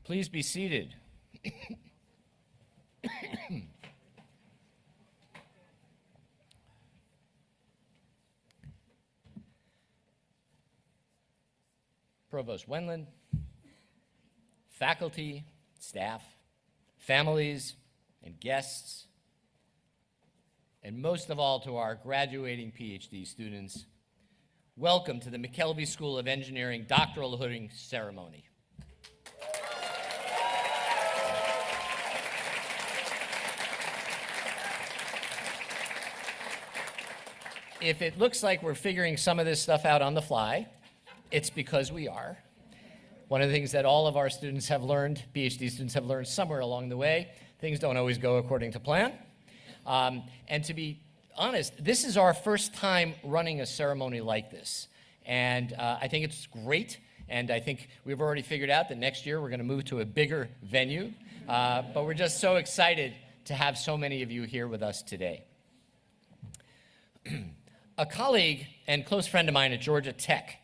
Please be seated. Provost Wendland, faculty, staff, families, and guests, and most of all to our graduating PhD students, welcome to the McKelvey School of Engineering doctoral hooding ceremony. If it looks like we're figuring some of this stuff out on the fly, it's because we are. One of the things that all of our students have learned, PhD students have learned somewhere along the way, things don't always go according to plan. And to be honest, this is our first time running a ceremony like this. And I think it's great. And I think we've already figured out that next year we're going to move to a bigger venue. But we're just so excited to have so many of you here with us today. A colleague and close friend of mine at Georgia Tech,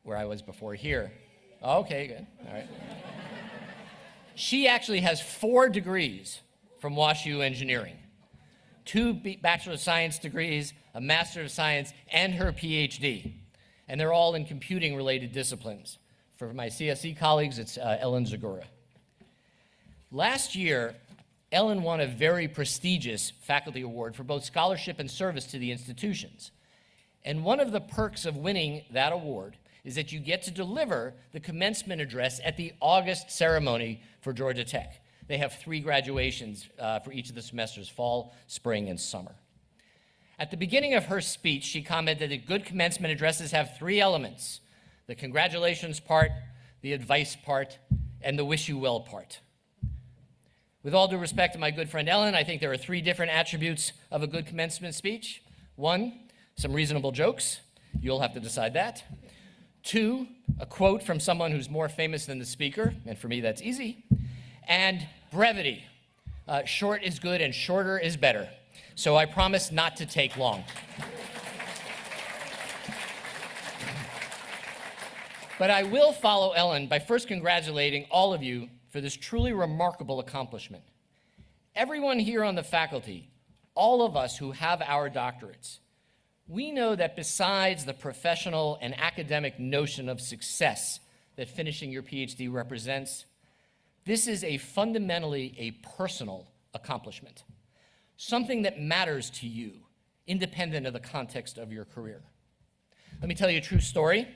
where I was before here. Okay, good. All right. She actually has 4 degrees from WashU engineering. 2 Bachelor of Science degrees, a Master of Science, and her PhD. And they're all in computing-related disciplines. For my CSE colleagues, it's Ellen Zagura. Last year, Ellen won a very prestigious faculty award for both scholarship and service to the institutions. And one of the perks of winning that award is that you get to deliver the commencement address at the August ceremony for Georgia Tech. They have 3 graduations for each of the semesters, fall, spring, and summer. At the beginning of her speech, she commented that good commencement addresses have 3 elements: the congratulations part, the advice part, and the wish you well part. With all due respect to my good friend Ellen, I think there are 3 different attributes of a good commencement speech. 1, some reasonable jokes. You'll have to decide that. 2, a quote from someone who's more famous than the speaker, and for me that's easy. And brevity. Short is good and shorter is better. So I promise not to take long. But I will follow Ellen by first congratulating all of you for this truly remarkable accomplishment. Everyone here on the faculty, all of us who have our doctorates, we know that besides the professional and academic notion of success that finishing your PhD represents, this is fundamentally a personal accomplishment, something that matters to you, independent of the context of your career. Let me tell you a true story.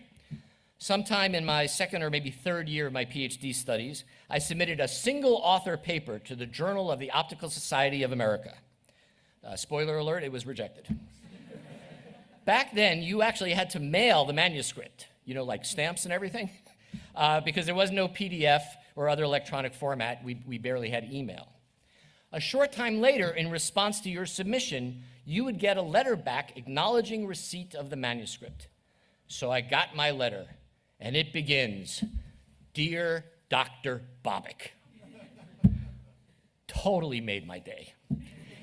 Sometime in my 2nd or maybe 3rd year of my PhD studies, I submitted a single author paper to the Journal of the Optical Society of America. Spoiler alert, it was rejected. Back then, you actually had to mail the manuscript, like stamps and everything, because there was no PDF or other electronic format. We barely had email. A short time later, in response to your submission, you would get a letter back acknowledging receipt of the manuscript. So I got my letter, and it begins, "Dear Dr. Bobick." Totally made my day.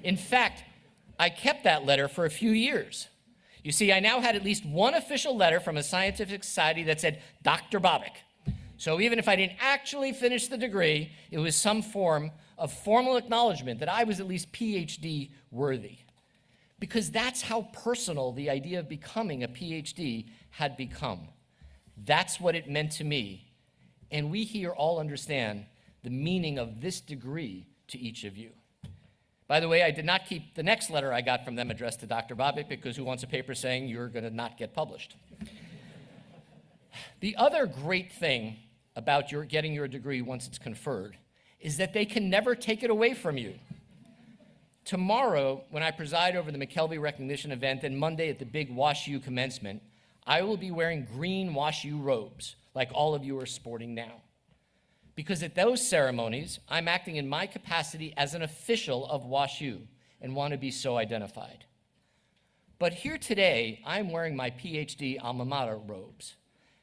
In fact, I kept that letter for a few years. You see, I now had at least one official letter from a scientific society that said, "Dr. Bobick." So even if I didn't actually finish the degree, it was some form of formal acknowledgement that I was at least PhD worthy. Because that's how personal the idea of becoming a PhD had become. That's what it meant to me. And we here all understand the meaning of this degree to each of you. By the way, I did not keep the next letter I got from them addressed to Dr. Bobick, because who wants a paper saying you're going to not get published? The other great thing about getting your degree once it's conferred is that they can never take it away from you. Tomorrow, when I preside over the McKelvey recognition event, and Monday at the big WashU commencement, I will be wearing green WashU robes, like all of you are sporting now. Because at those ceremonies, I'm acting in my capacity as an official of WashU and want to be so identified. But here today, I'm wearing my PhD alma mater robes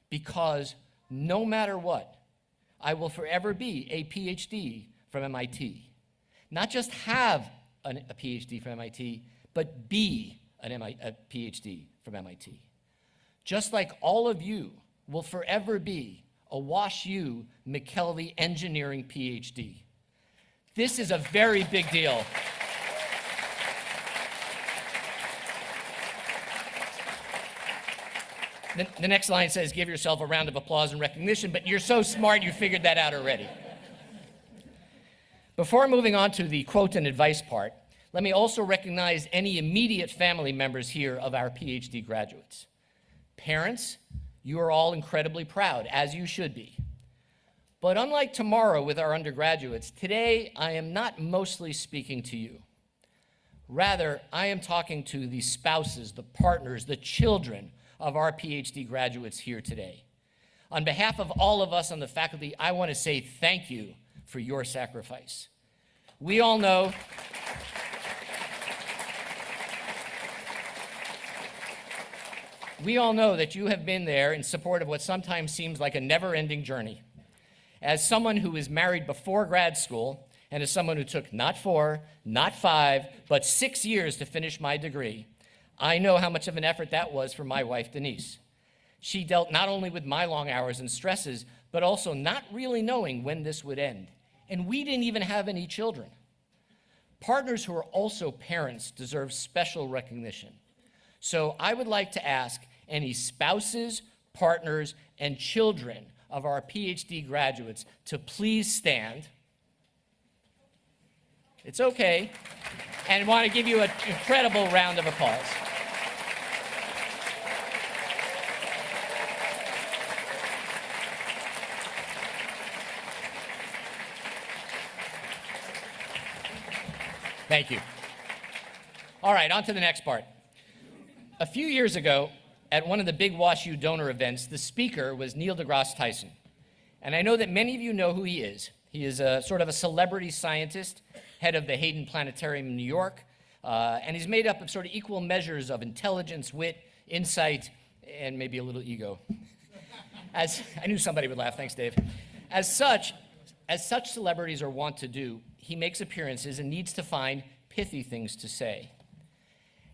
because no matter what, I will forever be a PhD from MIT. Not just have a PhD from MIT, but be a PhD from MIT. Just like all of you will forever be a WashU McKelvey engineering PhD. This is a very big deal. The next line says, give yourself a round of applause and recognition, but you're so smart you figured that out already. Before moving on to the quote and advice part, let me also recognize any immediate family members here of our PhD graduates. Parents, you are all incredibly proud, as you should be. But unlike tomorrow with our undergraduates, today I am not mostly speaking to you. Rather, I am talking to the spouses, the partners, the children of our PhD graduates here today. On behalf of all of us on the faculty, I want to say thank you for your sacrifice. We all know that you have been there in support of what sometimes seems like a never-ending journey. As someone who was married before grad school, and as someone who took not 4, not 5, but 6 years to finish my degree, I know how much of an effort that was for my wife, Denise. She dealt not only with my long hours and stresses, but also not really knowing when this would end. And we didn't even have any children. Partners who are also parents deserve special recognition. So I would like to ask any spouses, partners, and children of our PhD graduates to please stand. It's okay. And I want to give you an incredible round of applause. Thank you. All right, on to the next part. A few years ago, at one of the big WashU donor events, the speaker was Neil deGrasse Tyson. And I know that many of you know who he is. He is a sort of a celebrity scientist, head of the Hayden Planetarium in New York, and he's made up of sort of equal measures of intelligence, wit, insight, and maybe a little ego. I knew somebody would laugh, thanks Dave. As such celebrities are wont to do, he makes appearances and needs to find pithy things to say.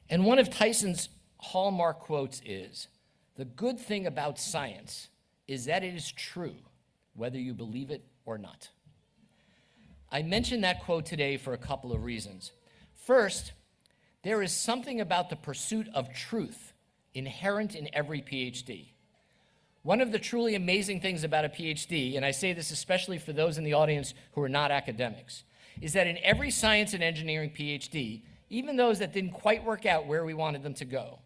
And one of Tyson's hallmark quotes is, "The good thing about science is that it is true, whether you believe it or not." I mention that quote today for a couple of reasons. First, there is something about the pursuit of truth inherent in every PhD. One of the truly amazing things about a PhD, and I say this especially for those in the audience who are not academics, is that in every science and engineering PhD, even those that didn't quite work out where we wanted them to go,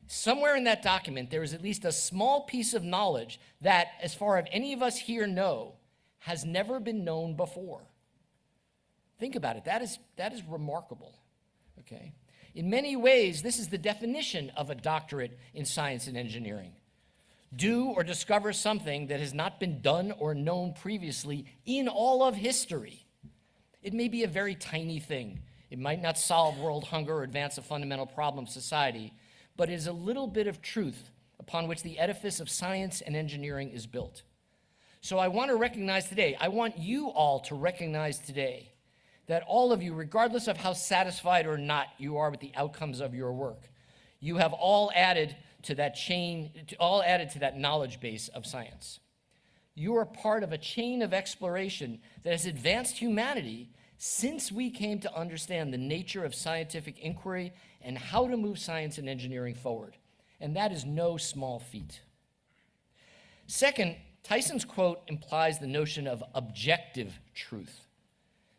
somewhere in that document there is at least a small piece of knowledge that, as far as any of us here know, has never been known before. Think about it. That is remarkable. Okay? In many ways, this is the definition of a doctorate in science and engineering. Do or discover something that has not been done or known previously in all of history. It may be a very tiny thing. It might not solve world hunger or advance a fundamental problem of society, but it is a little bit of truth upon which the edifice of science and engineering is built. So I want to recognize today, I want you all to recognize today that all of you, regardless of how satisfied or not you are with the outcomes of your work, you have all added to that to that knowledge base of science. You are part of a chain of exploration that has advanced humanity since we came to understand the nature of scientific inquiry and how to move science and engineering forward. And that is no small feat. Second, Tyson's quote implies the notion of objective truth.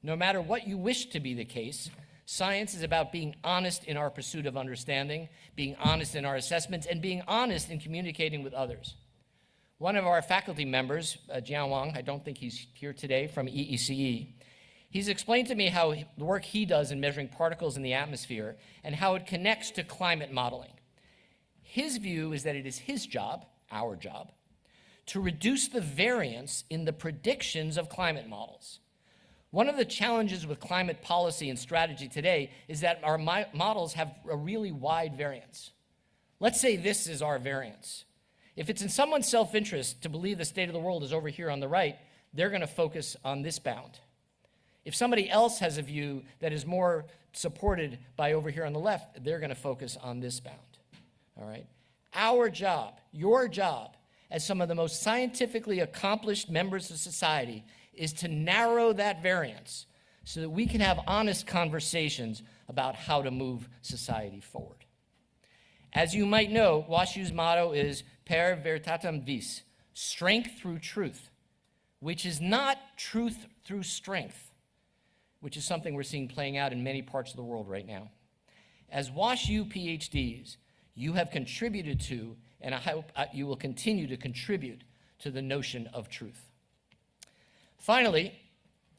No matter what you wish to be the case, science is about being honest in our pursuit of understanding, being honest in our assessments, and being honest in communicating with others. One of our faculty members, Jian Wang, I don't think he's here today, from EECE, he's explained to me how the work he does in measuring particles in the atmosphere and how it connects to climate modeling. His view is that it is his job, our job, to reduce the variance in the predictions of climate models. One of the challenges with climate policy and strategy today is that our models have a really wide variance. Let's say this is our variance. If it's in someone's self-interest to believe the state of the world is over here on the right, they're going to focus on this bound. If somebody else has a view that is more supported by over here on the left, they're going to focus on this bound. All right? Our job, your job, as some of the most scientifically accomplished members of society is to narrow that variance so that we can have honest conversations about how to move society forward. As you might know, WashU's motto is Per Veritatem Vis, strength through truth, which is not truth through strength, which is something we're seeing playing out in many parts of the world right now. As WashU PhDs, you have contributed to, and I hope you will continue to contribute to the notion of truth. Finally,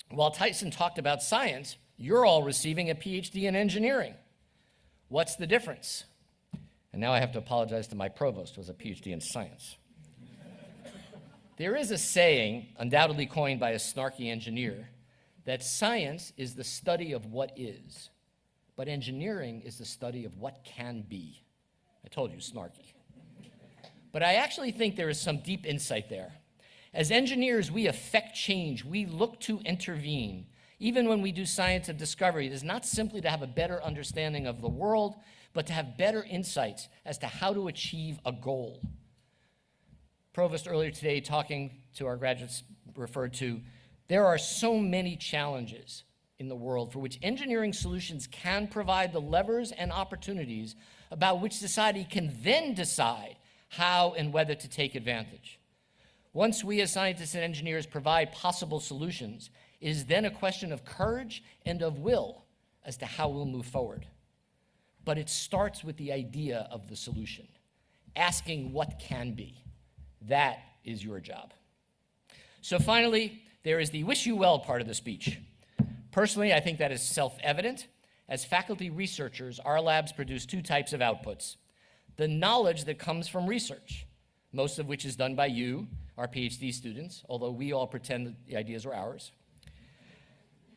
while Tyson talked about science, you're all receiving a PhD in engineering. What's the difference? And now I have to apologize to my provost, who has a PhD in science. There is a saying, undoubtedly coined by a snarky engineer, that science is the study of what is, but engineering is the study of what can be. I told you, snarky. But I actually think there is some deep insight there. As engineers, we affect change. We look to intervene. Even when we do science of discovery, it is not simply to have a better understanding of the world, but to have better insights as to how to achieve a goal. Provost earlier today, talking to our graduates, referred to, there are so many challenges in the world for which engineering solutions can provide the levers and opportunities about which society can then decide how and whether to take advantage. Once we as scientists and engineers provide possible solutions, it is then a question of courage and of will as to how we'll move forward. But it starts with the idea of the solution, asking what can be. That is your job. So finally, there is the wish you well part of the speech. Personally, I think that is self-evident. As faculty researchers, our labs produce two types of outputs. The knowledge that comes from research, most of which is done by you, our PhD students, although we all pretend that the ideas are ours.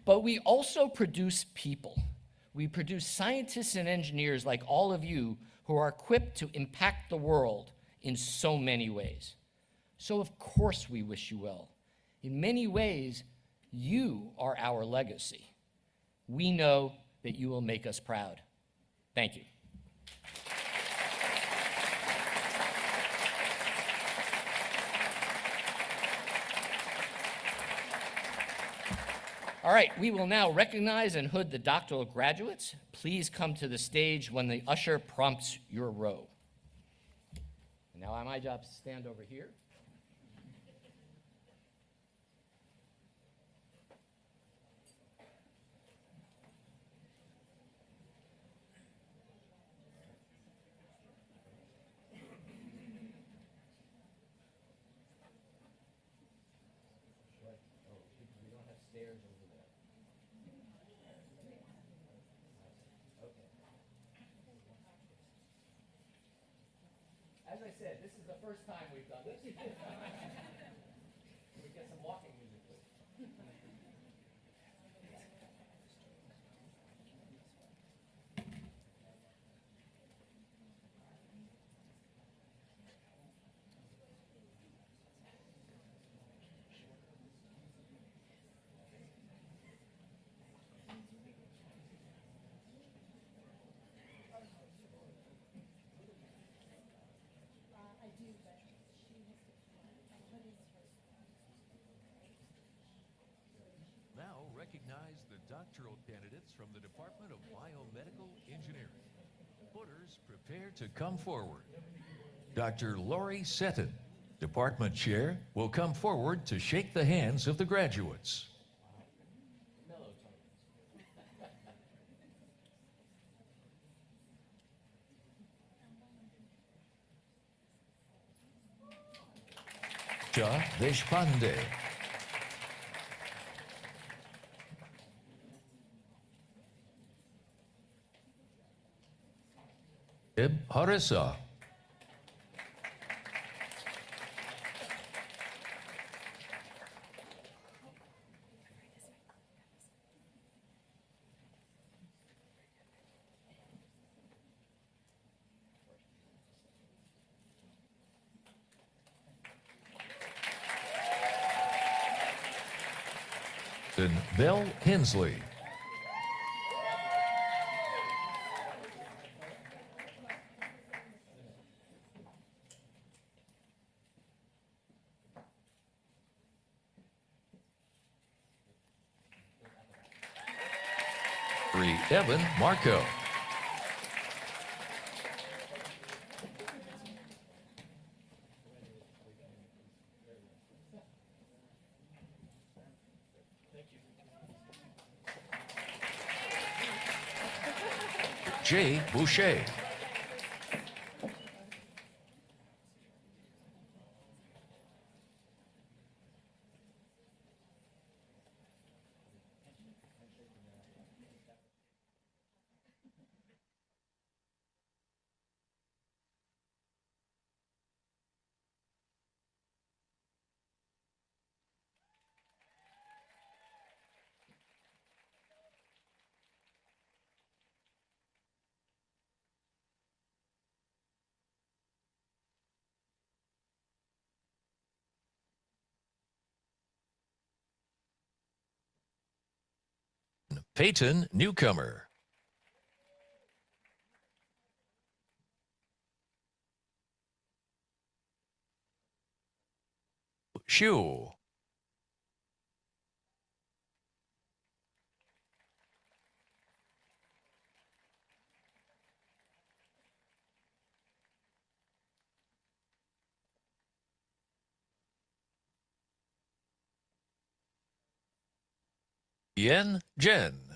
But we also produce people. We produce scientists and engineers like all of you who are equipped to impact the world in so many ways. So of course we wish you well. In many ways, you are our legacy. We know that you will make us proud. Thank you. All right, we will now recognize and hood the doctoral graduates. Please come to the stage when the usher prompts your row. And now my job is to stand over here. As I said, this is the first time we've done this. We get some walking music, please. Now recognize the doctoral candidates from the Department of Biomedical Engineering. Footers, prepare to come forward. Dr. Lori Seton, Department Chair, will come forward to shake the hands of the graduates. Shah Deshpande. Ib Harissa. Then Belle Hensley. Jeffrey Evan Marco. Jay Boucher. Peyton Newcomer. WashU. Yen Jen.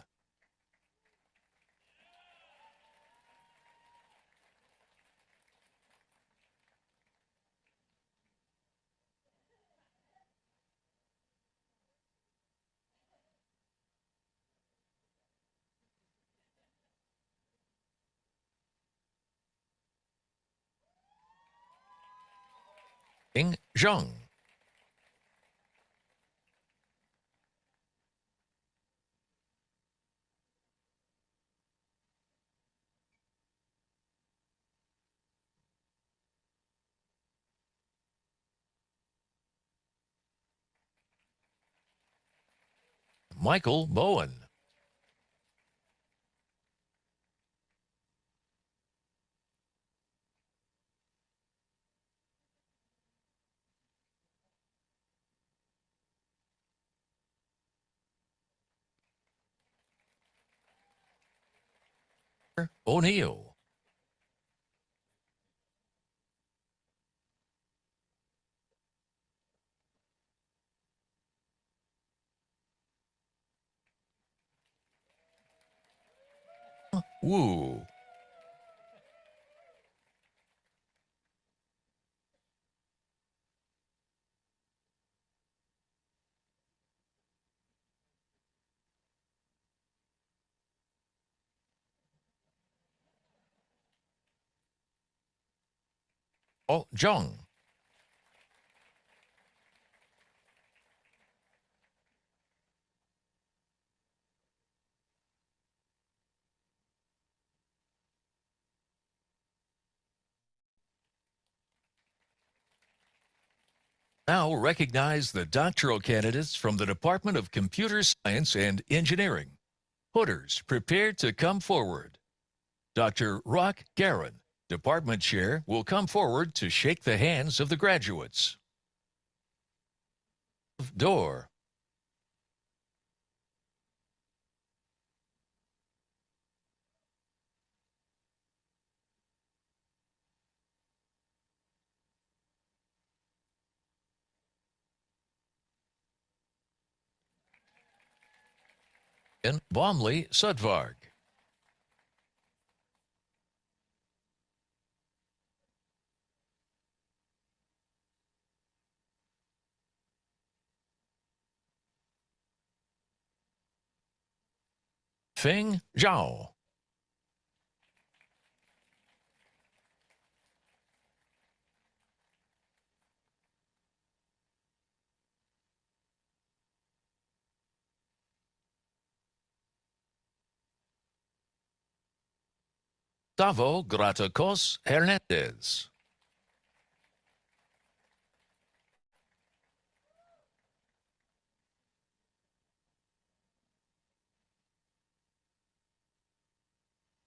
Ing Zhang. Michael Bowen. O'Neill. Wu. Oh, Zhang. Now recognize the doctoral candidates from the Department of Computer Science and Engineering. Hooders, prepare to come forward. Dr. Rock Garin, Department Chair, will come forward to shake the hands of the graduates. Door. And Bomley Sudvarg. Feng Zhao. Gustavo Gratacos Hernandez.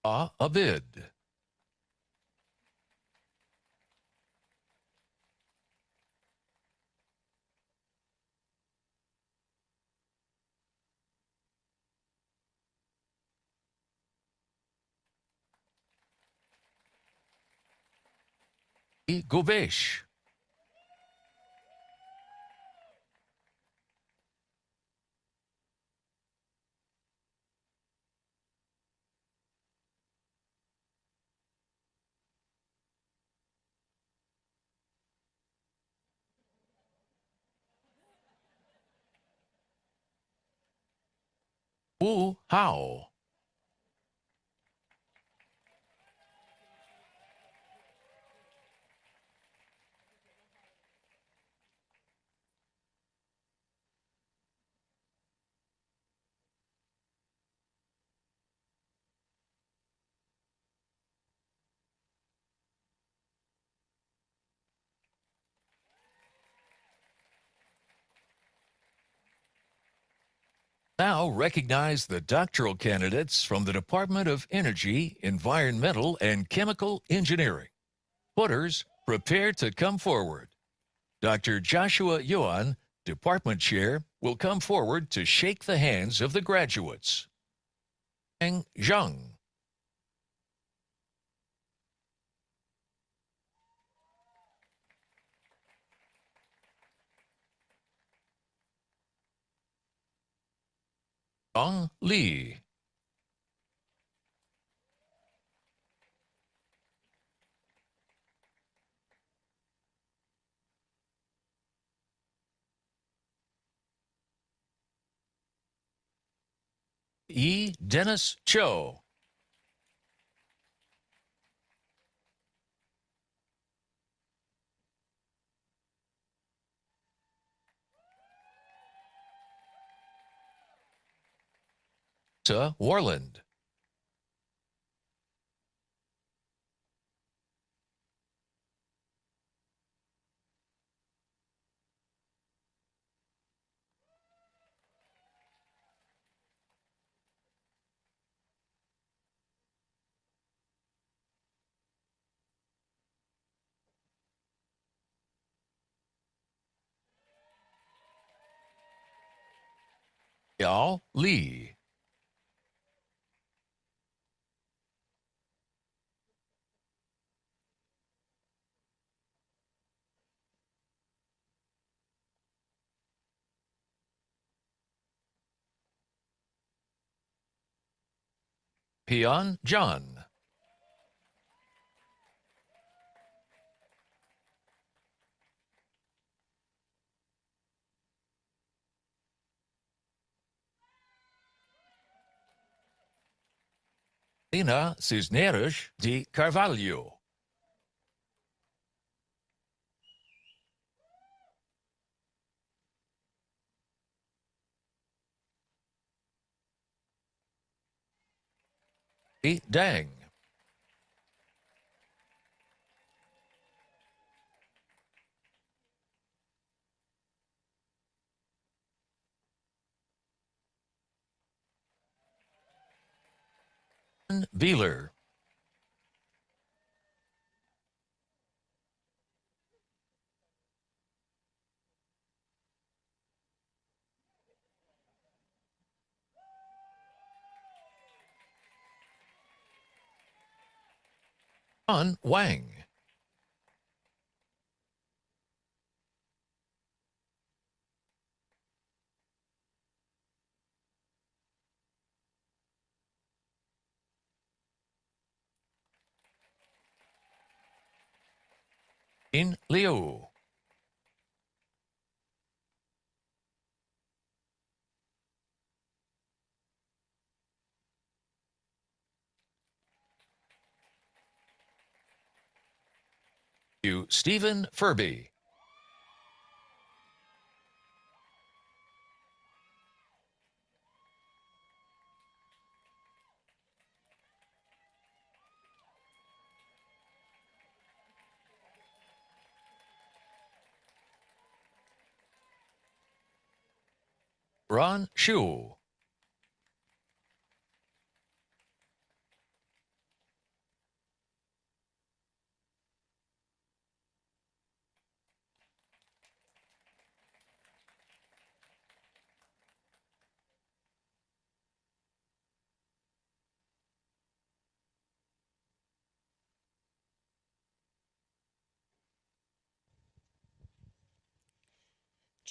Abid. Gobesh. Wu Hao. Now recognize the doctoral candidates from the Department of Energy, Environmental, and Chemical Engineering. Footers, prepare to come forward. Dr. Joshua Yuan, Department Chair, will come forward to shake the hands of the graduates. Ang Zhang. Dong Li. E. Dennis Cho. Lisa Warland. Yao Li. Pian John. Lina Cisneros de Carvalho. E. Dang. Beeler. An Wang. In Liu. To Stephen Furby. Ron Shu.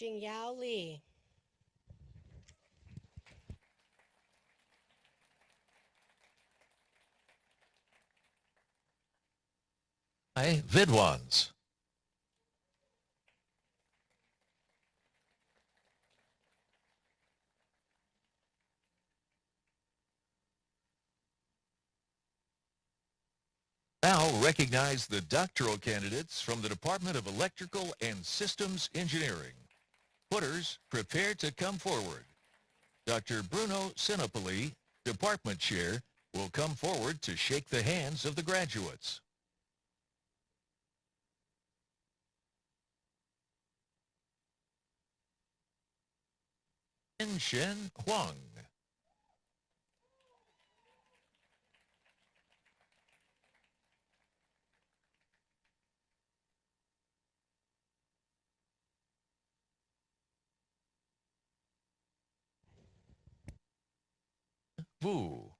Jingyao Li. Vidwans. Now recognize the doctoral candidates from the Department of Electrical and Systems Engineering. Footers, prepare to come forward. Dr. Bruno Sinopoli, Department Chair, will come forward to shake the hands of the graduates. Shen Huang. Wu.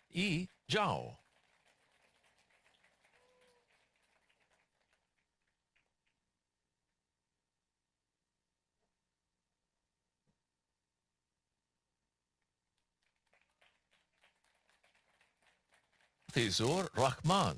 Yi Zhao. Tezor Rahman.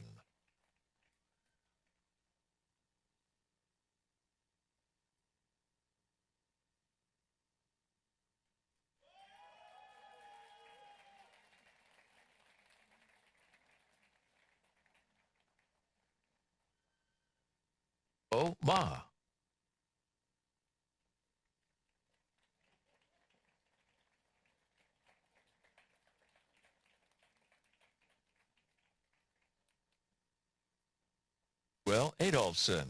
O Ma. Well Adolfson.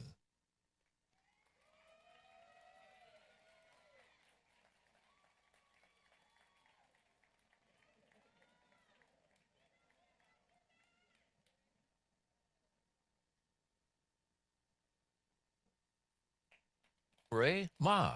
Ray Ma.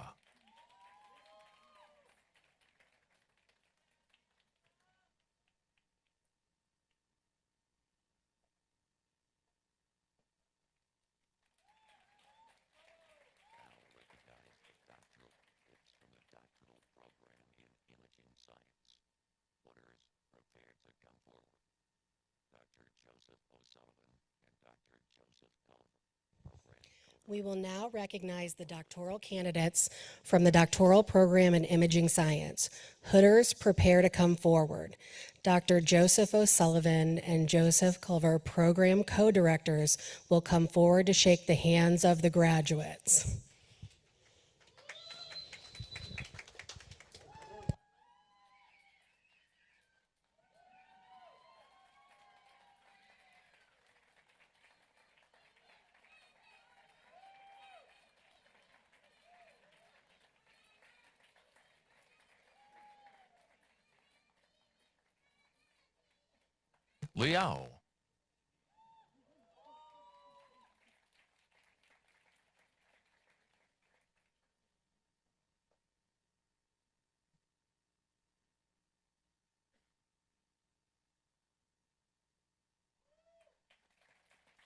We will now recognize the doctoral candidates from the doctoral program in imaging science. Hooders, prepare to come forward. Dr. Joseph O'Sullivan and Joseph Culver, program co-directors, will come forward to shake the hands of the graduates. Liao.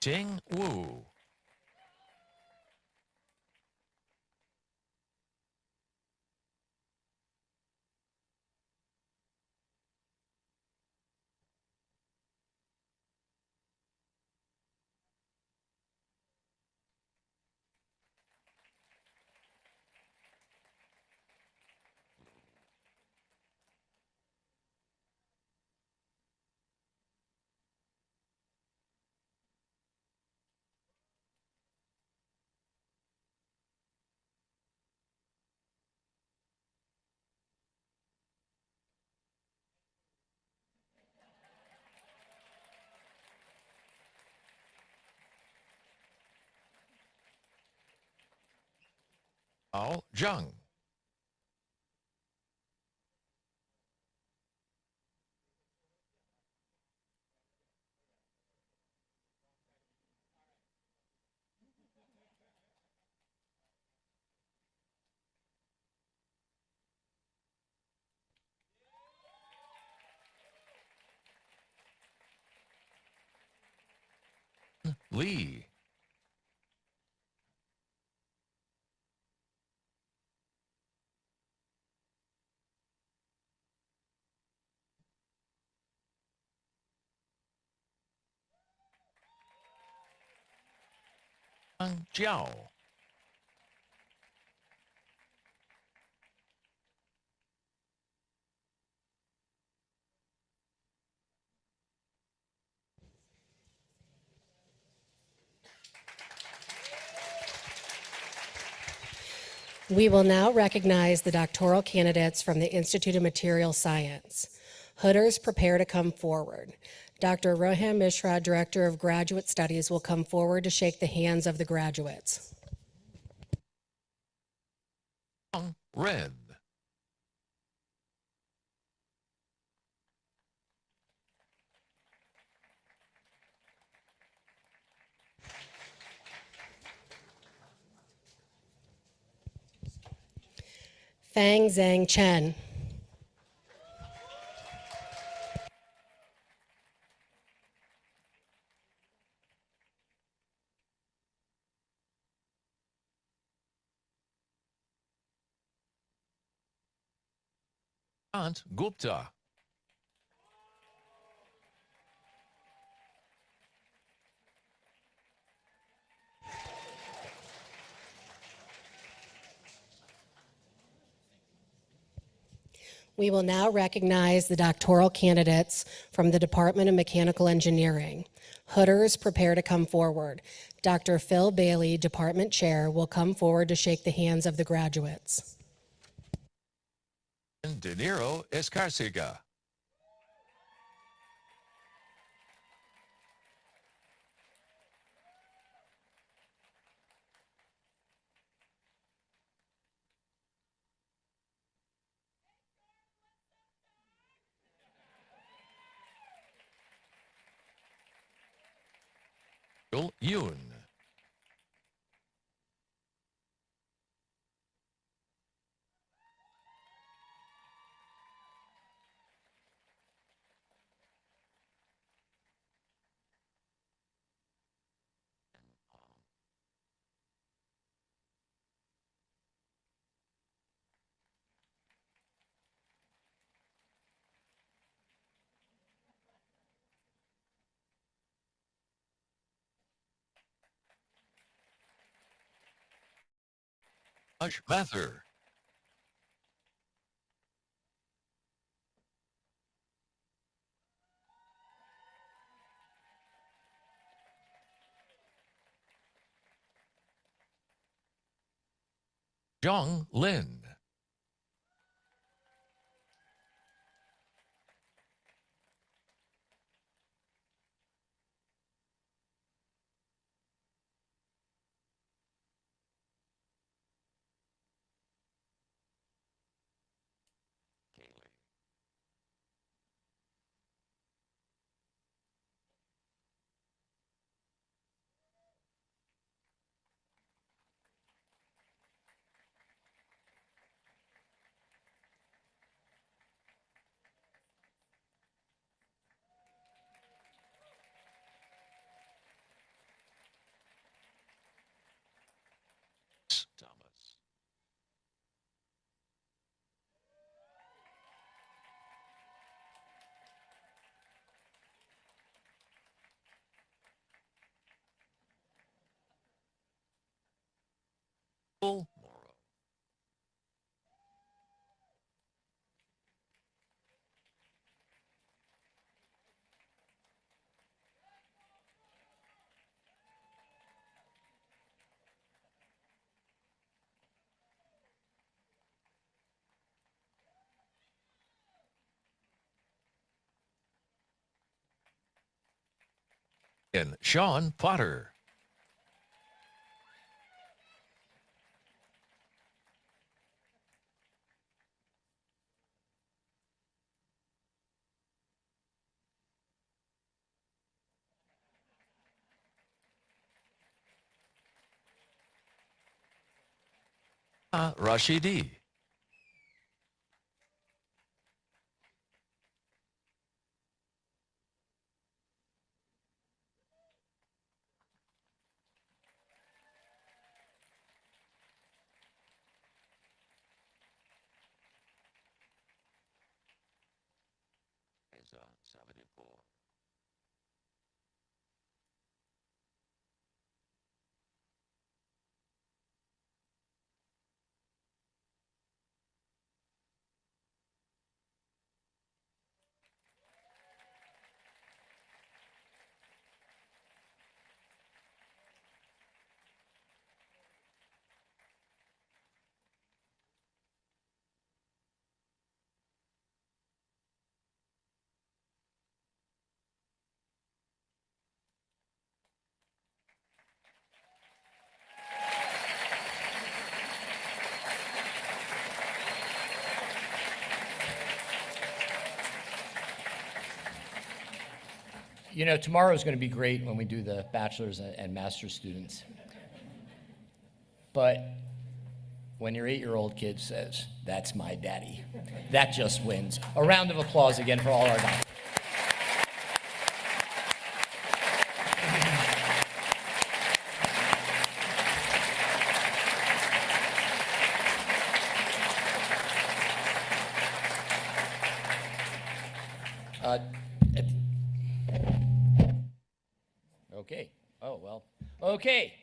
Ting Wu. Ao Zhang. Lee. Jiao. We will now recognize the doctoral candidates from the Institute of Material Science. Hooders, prepare to come forward. Dr. Rohan Mishra, Director of Graduate Studies, will come forward to shake the hands of the graduates. Red. Fang Zhang Chen. Ant Gupta. We will now recognize the doctoral candidates from the Department of Mechanical Engineering. Hooders, prepare to come forward. Dr. Phil Bailey, Department Chair, will come forward to shake the hands of the graduates. De Niro Escarcega. Yoon. Ash Mather. Zhang Lin. Thomas. Morrow. And Sean Potter. Rashidi. 1974. You know, tomorrow is going to be great when we do the bachelor's and master's students. But when your 8-year-old kid says, "That's my daddy," that just wins. A round of applause again for all our doctors. Okay. Oh, well. Okay.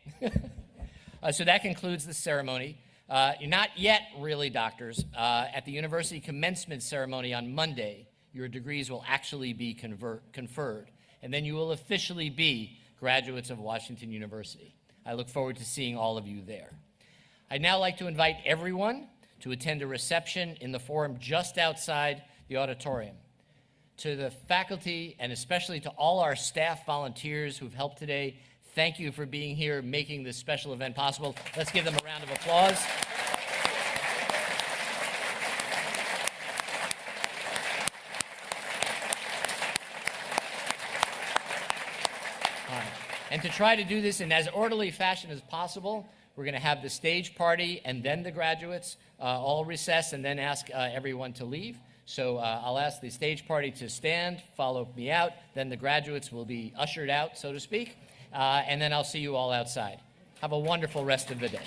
So that concludes the ceremony. You're not yet really doctors. At the university commencement ceremony on Monday, your degrees will actually be conferred, and then you will officially be graduates of Washington University. I look forward to seeing all of you there. I'd now like to invite everyone to attend a reception in the forum just outside the auditorium. To the faculty, and especially to all our staff volunteers who've helped today, thank you for being here, making this special event possible. Let's give them a round of applause. All right. And to try to do this in as orderly fashion as possible, we're going to have the stage party and then the graduates all recess and then ask everyone to leave. So I'll ask the stage party to stand, follow me out, then the graduates will be ushered out, so to speak, and then I'll see you all outside. Have a wonderful rest of the day.